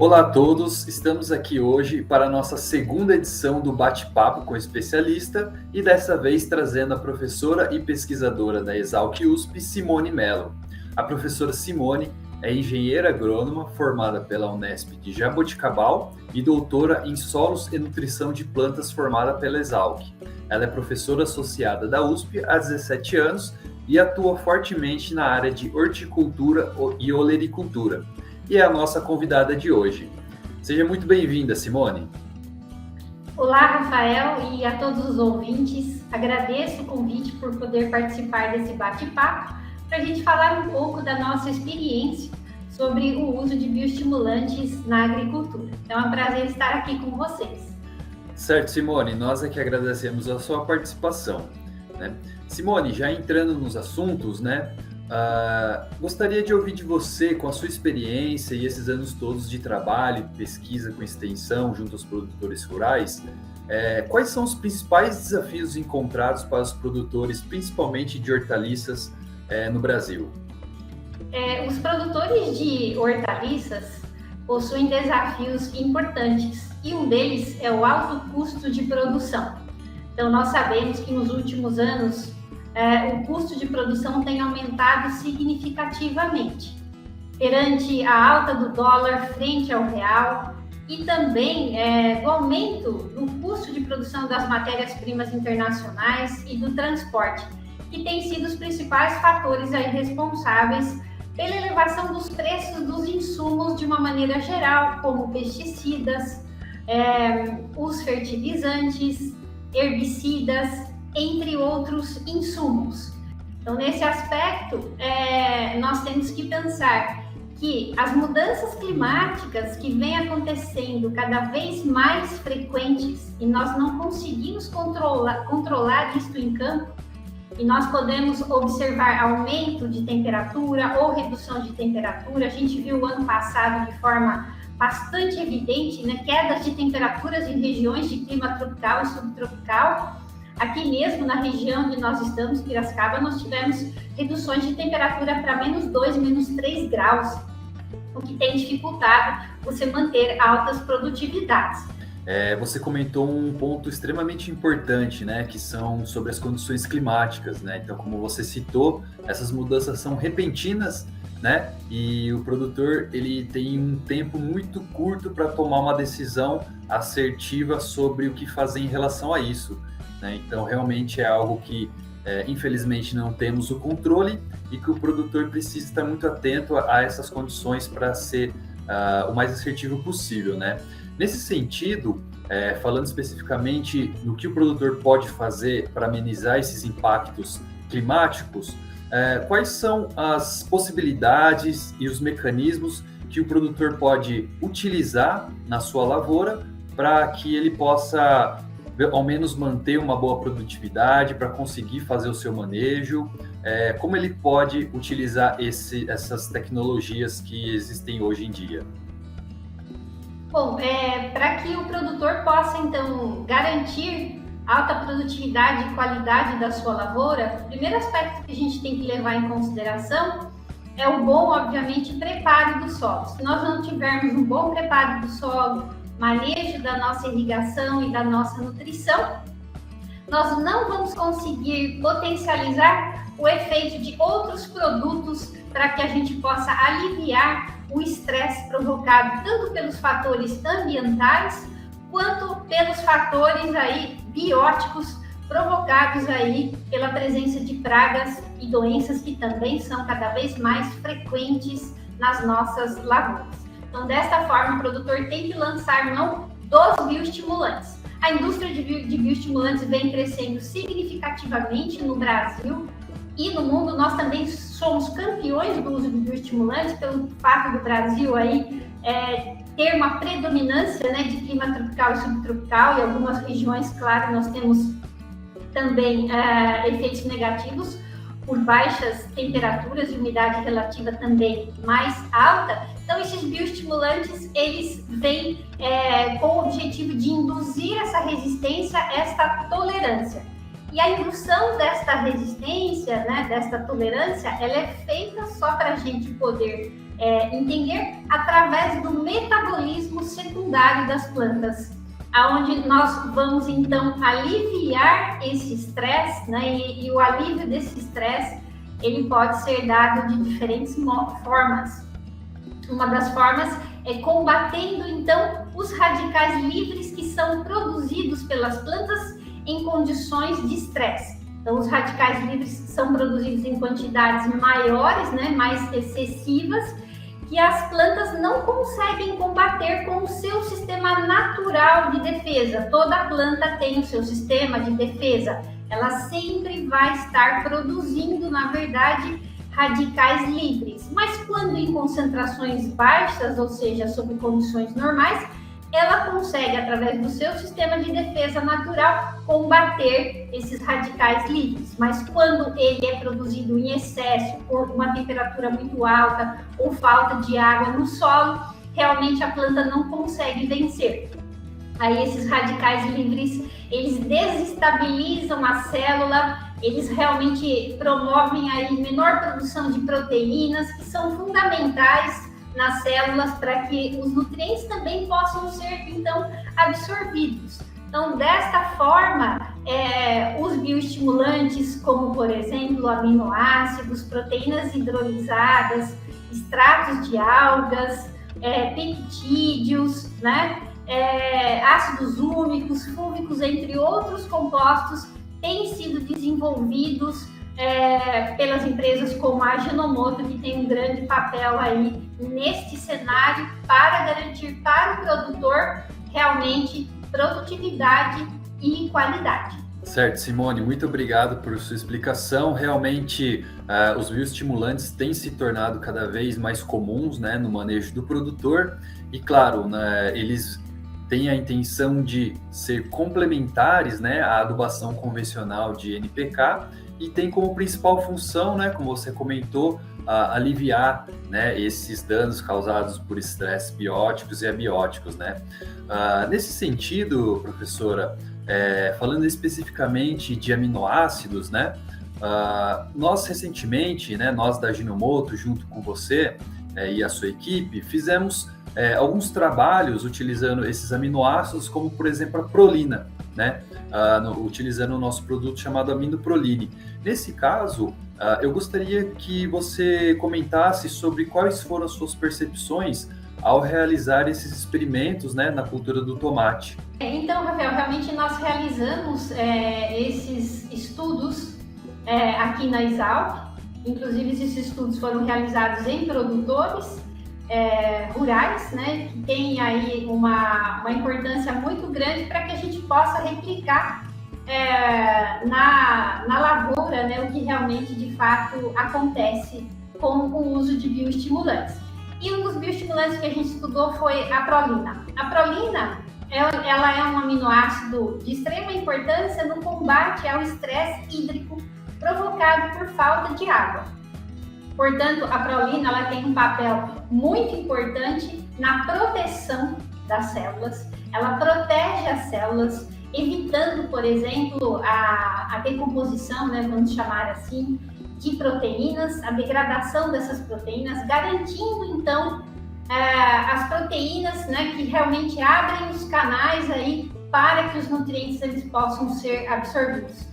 Olá a todos, estamos aqui hoje para a nossa segunda edição do Bate-Papo com Especialista e dessa vez trazendo a professora e pesquisadora da Exalc USP, Simone Mello. A professora Simone é engenheira agrônoma formada pela Unesp de Jaboticabal e doutora em Solos e Nutrição de Plantas formada pela Exalc. Ela é professora associada da USP há 17 anos e atua fortemente na área de horticultura e olericultura. E é a nossa convidada de hoje. Seja muito bem-vinda, Simone. Olá, Rafael, e a todos os ouvintes. Agradeço o convite por poder participar desse bate-papo para a gente falar um pouco da nossa experiência sobre o uso de bioestimulantes na agricultura. Então é um prazer estar aqui com vocês. Certo, Simone, nós é que agradecemos a sua participação, né? Simone, já entrando nos assuntos, né? Gostaria de ouvir de você, com a sua experiência e esses anos todos de trabalho, pesquisa com extensão junto aos produtores rurais, quais são os principais desafios encontrados para os produtores, principalmente de hortaliças, no Brasil? Os produtores de hortaliças possuem desafios importantes e um deles é o alto custo de produção. Então, nós sabemos que nos últimos anos o custo de produção tem aumentado significativamente perante a alta do dólar frente ao real e também do aumento do custo de produção das matérias-primas internacionais e do transporte, que têm sido os principais fatores aí responsáveis pela elevação dos preços dos insumos de uma maneira geral, como pesticidas, os fertilizantes, herbicidas, entre outros insumos. Então, nesse aspecto, nós temos que pensar que as mudanças climáticas que vêm acontecendo cada vez mais frequentes e nós não conseguimos controlar isto em campo, e nós podemos observar aumento de temperatura ou redução de temperatura. A gente viu o ano passado de forma bastante evidente, né, quedas de temperaturas em regiões de clima tropical e subtropical. Aqui mesmo, na região onde nós estamos, Piracicaba, nós tivemos reduções de temperatura para -2, -3 graus, o que tem dificultado você manter altas produtividades. Você comentou um ponto extremamente importante, né, que são sobre as condições climáticas, né? Então, como você citou, essas mudanças são repentinas, né? E o produtor ele tem um tempo muito curto para tomar uma decisão assertiva sobre o que fazer em relação a isso. Então, realmente é algo que, infelizmente, não temos o controle e que o produtor precisa estar muito atento a essas condições para ser o mais assertivo possível, né? Nesse sentido, falando especificamente no que o produtor pode fazer para amenizar esses impactos climáticos, quais são as possibilidades e os mecanismos que o produtor pode utilizar na sua lavoura para que ele possa ao menos manter uma boa produtividade, para conseguir fazer o seu manejo, como ele pode utilizar essas tecnologias que existem hoje em dia? Bom, para que o produtor possa, então, garantir alta produtividade e qualidade da sua lavoura, o primeiro aspecto que a gente tem que levar em consideração é o bom, obviamente, preparo do solo. Se nós não tivermos um bom preparo do solo, manejo da nossa irrigação e da nossa nutrição, nós não vamos conseguir potencializar o efeito de outros produtos para que a gente possa aliviar o estresse provocado tanto pelos fatores ambientais quanto pelos fatores aí bióticos provocados aí pela presença de pragas e doenças que também são cada vez mais frequentes nas nossas lavouras. Então, desta forma, o produtor tem que lançar mão dos bioestimulantes. A indústria de bioestimulantes vem crescendo significativamente no Brasil e no mundo. Nós também somos campeões do uso de bioestimulantes pelo fato do Brasil aí ter uma predominância, né, de clima tropical e subtropical. Em algumas regiões, claro, nós temos também efeitos negativos por baixas temperaturas e umidade relativa também mais alta. Então, esses bioestimulantes, eles vêm com o objetivo de induzir essa resistência, esta tolerância. E a indução desta resistência, né, desta tolerância, ela é feita só para a gente poder entender através do metabolismo secundário das plantas, aonde nós vamos então aliviar esse estresse, né? E o alívio desse estresse, ele pode ser dado de diferentes formas. Uma das formas é combatendo então os radicais livres que são produzidos pelas plantas em condições de estresse. Então, os radicais livres são produzidos em quantidades maiores, né, mais excessivas, que as plantas não conseguem combater com o seu sistema natural de defesa. Toda planta tem o seu sistema de defesa. Ela sempre vai estar produzindo, na verdade, radicais livres. Mas quando em concentrações baixas, ou seja, sob condições normais, ela consegue, através do seu sistema de defesa natural, combater esses radicais livres. Mas quando ele é produzido em excesso, por uma temperatura muito alta ou falta de água no solo, realmente a planta não consegue vencer. Aí esses radicais livres, eles desestabilizam a célula, eles realmente promovem aí menor produção de proteínas, que são fundamentais nas células para que os nutrientes também possam ser, então, absorvidos. Então, desta forma, os bioestimulantes, como, por exemplo, aminoácidos, proteínas hidrolisadas, extratos de algas, peptídeos, né? Ácidos úmicos, fúvicos, entre outros compostos, têm sido desenvolvidos pelas empresas como a Ajinomoto, que tem um grande papel aí neste cenário para garantir para o produtor realmente produtividade e qualidade. Certo, Simone, muito obrigado por sua explicação. Realmente, os bioestimulantes têm se tornado cada vez mais comuns, né, no manejo do produtor e, claro, né, eles têm a intenção de ser complementares, né, à adubação convencional de NPK e tem como principal função, né, como você comentou, aliviar, né, esses danos causados por estresse bióticos e abióticos, né? Nesse sentido, professora, falando especificamente de aminoácidos, né, nós recentemente, né, nós da Ajinomoto, junto com você e a sua equipe, fizemos alguns trabalhos utilizando esses aminoácidos, como por exemplo a prolina, né? Utilizando o nosso produto chamado Aminoproline. Nesse caso, eu gostaria que você comentasse sobre quais foram as suas percepções ao realizar esses experimentos, né, na cultura do tomate. Então, Rafael, realmente nós realizamos esses estudos aqui na Exalc. Inclusive, esses estudos foram realizados em produtores rurais, né, que tem aí uma importância muito grande para que a gente possa replicar na lavoura, né, o que realmente de fato acontece com o uso de bioestimulantes. E um dos bioestimulantes que a gente estudou foi a prolina. A prolina, ela é um aminoácido de extrema importância no combate ao estresse hídrico provocado por falta de água. Portanto, a prolina ela tem um papel muito importante na proteção das células. Ela protege as células, evitando, por exemplo, a decomposição, né, vamos chamar assim, de proteínas, a degradação dessas proteínas, garantindo, então, as proteínas, né, que realmente abrem os canais aí para que os nutrientes eles possam ser absorvidos.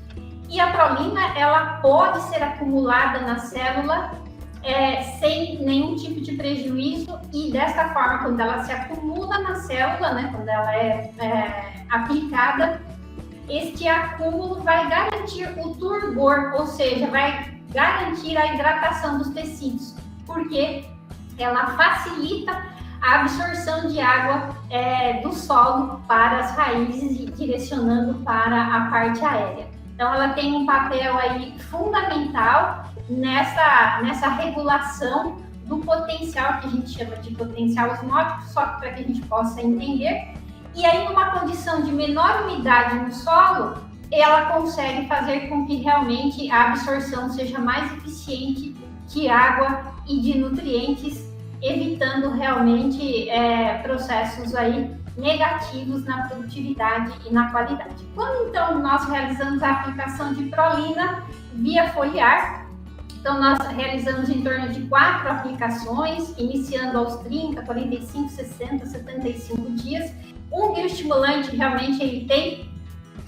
E a prolina, ela pode ser acumulada na célula sem nenhum tipo de prejuízo e desta forma, quando ela se acumula na célula, né, quando ela é aplicada, este acúmulo vai garantir o turgor, ou seja, vai garantir a hidratação dos tecidos, porque ela facilita a absorção de água do solo para as raízes e direcionando para a parte aérea. Então, ela tem um papel aí fundamental nessa regulação do potencial, que a gente chama de potencial osmótico, só para que a gente possa entender. E aí, numa condição de menor umidade no solo, ela consegue fazer com que realmente a absorção seja mais eficiente de água e de nutrientes, evitando realmente processos aí negativos na produtividade e na qualidade. Quando então nós realizamos a aplicação de prolina via foliar, Então, nós realizamos em torno de 4 aplicações, iniciando aos 30, 45, 60, 75 dias. Um bioestimulante, realmente, ele tem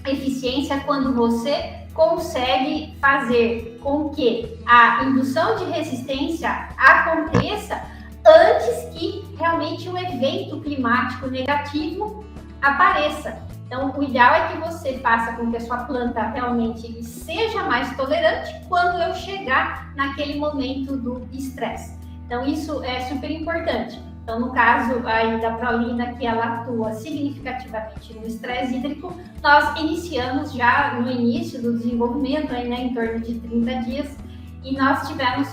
eficiência quando você consegue fazer com que a indução de resistência aconteça antes que realmente um evento climático negativo apareça. Então, o ideal é que você faça com que a sua planta realmente seja mais tolerante quando eu chegar naquele momento do estresse. Então, isso é super importante. Então, no caso aí da prolina, que ela atua significativamente no estresse hídrico, nós iniciamos já no início do desenvolvimento, aí, né, em torno de 30 dias, e nós tivemos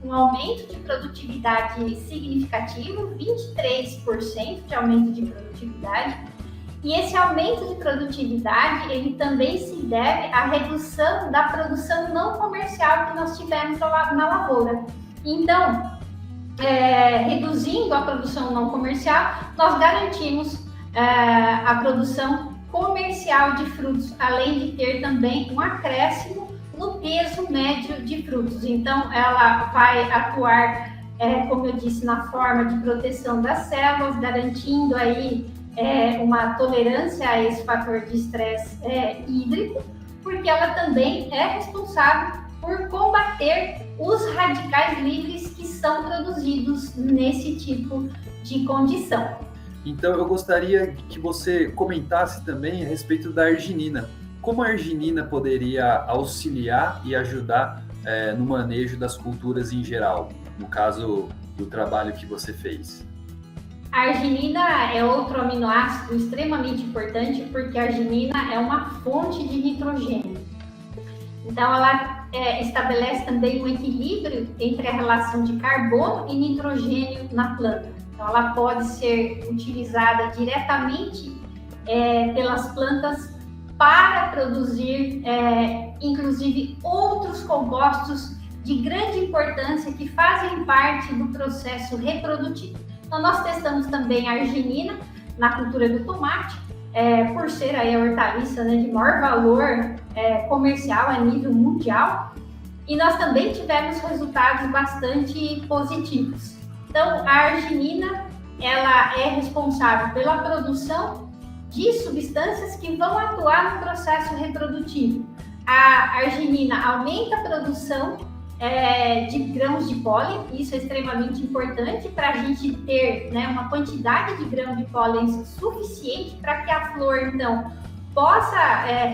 um aumento de produtividade significativo, 23% de aumento de produtividade. E esse aumento de produtividade, ele também se deve à redução da produção não comercial que nós tivemos na lavoura. Então, reduzindo a produção não comercial, nós garantimos a produção comercial de frutos, além de ter também um acréscimo no peso médio de frutos. Então, ela vai atuar, como eu disse, na forma de proteção das células, garantindo aí uma tolerância a esse fator de estresse hídrico, porque ela também é responsável por combater os radicais livres que são produzidos nesse tipo de condição. Então, eu gostaria que você comentasse também a respeito da arginina. Como a arginina poderia auxiliar e ajudar no manejo das culturas em geral, no caso do trabalho que você fez? A arginina é outro aminoácido extremamente importante, porque a arginina é uma fonte de nitrogênio. Então, ela estabelece também um equilíbrio entre a relação de carbono e nitrogênio na planta. Então, ela pode ser utilizada diretamente pelas plantas para produzir, inclusive, outros compostos de grande importância que fazem parte do processo reprodutivo. Então, nós testamos também a arginina na cultura do tomate, por ser aí a hortaliça, né, de maior valor comercial a nível mundial, e nós também tivemos resultados bastante positivos. Então, a arginina, ela é responsável pela produção de substâncias que vão atuar no processo reprodutivo. A arginina aumenta a produção de grãos de pólen, isso é extremamente importante para a gente ter, né, uma quantidade de grãos de pólen suficiente para que a flor, então, possa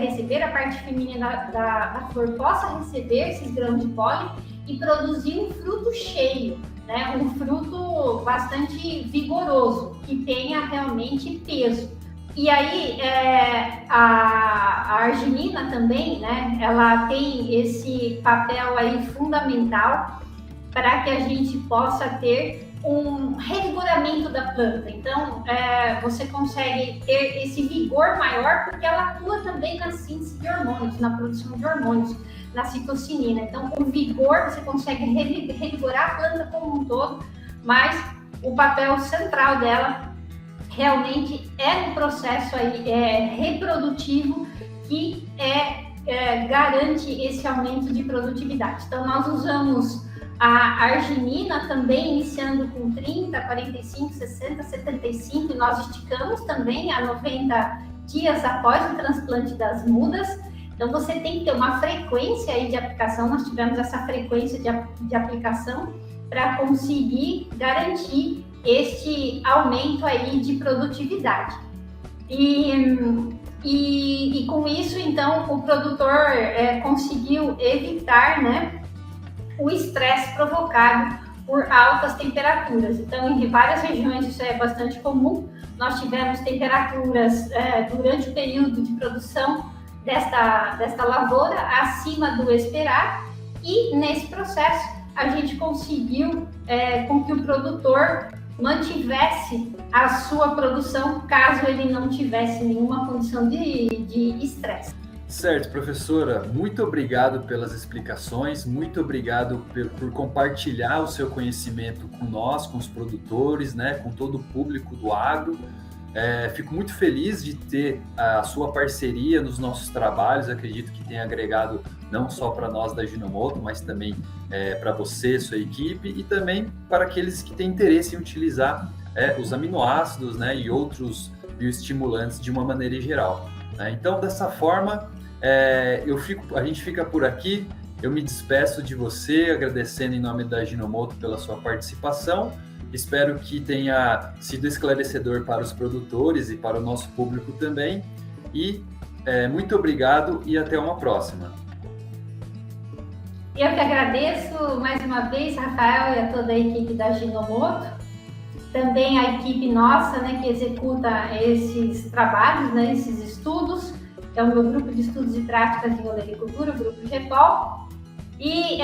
receber, a parte feminina da flor possa receber esses grãos de pólen e produzir um fruto cheio, né, um fruto bastante vigoroso, que tenha realmente peso. E aí, a arginina também, né, ela tem esse papel aí fundamental para que a gente possa ter um revigoramento da planta. Então, você consegue ter esse vigor maior porque ela atua também na síntese de hormônios, na produção de hormônios, na citocinina. Então, com vigor, você consegue revigorar a planta como um todo, mas o papel central dela realmente é um processo aí, reprodutivo que garante esse aumento de produtividade. Então, nós usamos a arginina também, iniciando com 30, 45, 60, 75, e nós esticamos também a 90 dias após o transplante das mudas. Então, você tem que ter uma frequência aí de aplicação, nós tivemos essa frequência de aplicação para conseguir garantir este aumento aí de produtividade. E com isso, então, o produtor conseguiu evitar, né, o estresse provocado por altas temperaturas. Então, em várias regiões isso é bastante comum. Nós tivemos temperaturas durante o período de produção desta lavoura acima do esperado, e nesse processo a gente conseguiu com que o produtor mantivesse a sua produção caso ele não tivesse nenhuma condição de estresse. Certo, professora, muito obrigado pelas explicações, muito obrigado por compartilhar o seu conhecimento com nós, com os produtores, né, com todo o público do agro. Fico muito feliz de ter a sua parceria nos nossos trabalhos. Acredito que tenha agregado não só para nós da Ajinomoto, mas também para você, sua equipe, e também para aqueles que têm interesse em utilizar os aminoácidos, né, e outros bioestimulantes de uma maneira geral, né? Então, dessa forma, a gente fica por aqui. Eu me despeço de você, agradecendo em nome da Ajinomoto pela sua participação. Espero que tenha sido esclarecedor para os produtores e para o nosso público também. E muito obrigado e até uma próxima. Eu que agradeço mais uma vez, Rafael, e a toda a equipe da Ajinomoto. Também a equipe nossa, né, que executa esses trabalhos, né, esses estudos, que é o meu grupo de estudos e práticas em olericultura, o grupo GEPOL. E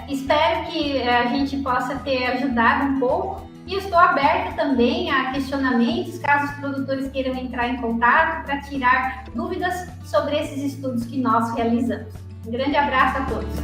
espero que a gente possa ter ajudado um pouco. E estou aberta também a questionamentos, caso os produtores queiram entrar em contato para tirar dúvidas sobre esses estudos que nós realizamos. Um grande abraço a todos.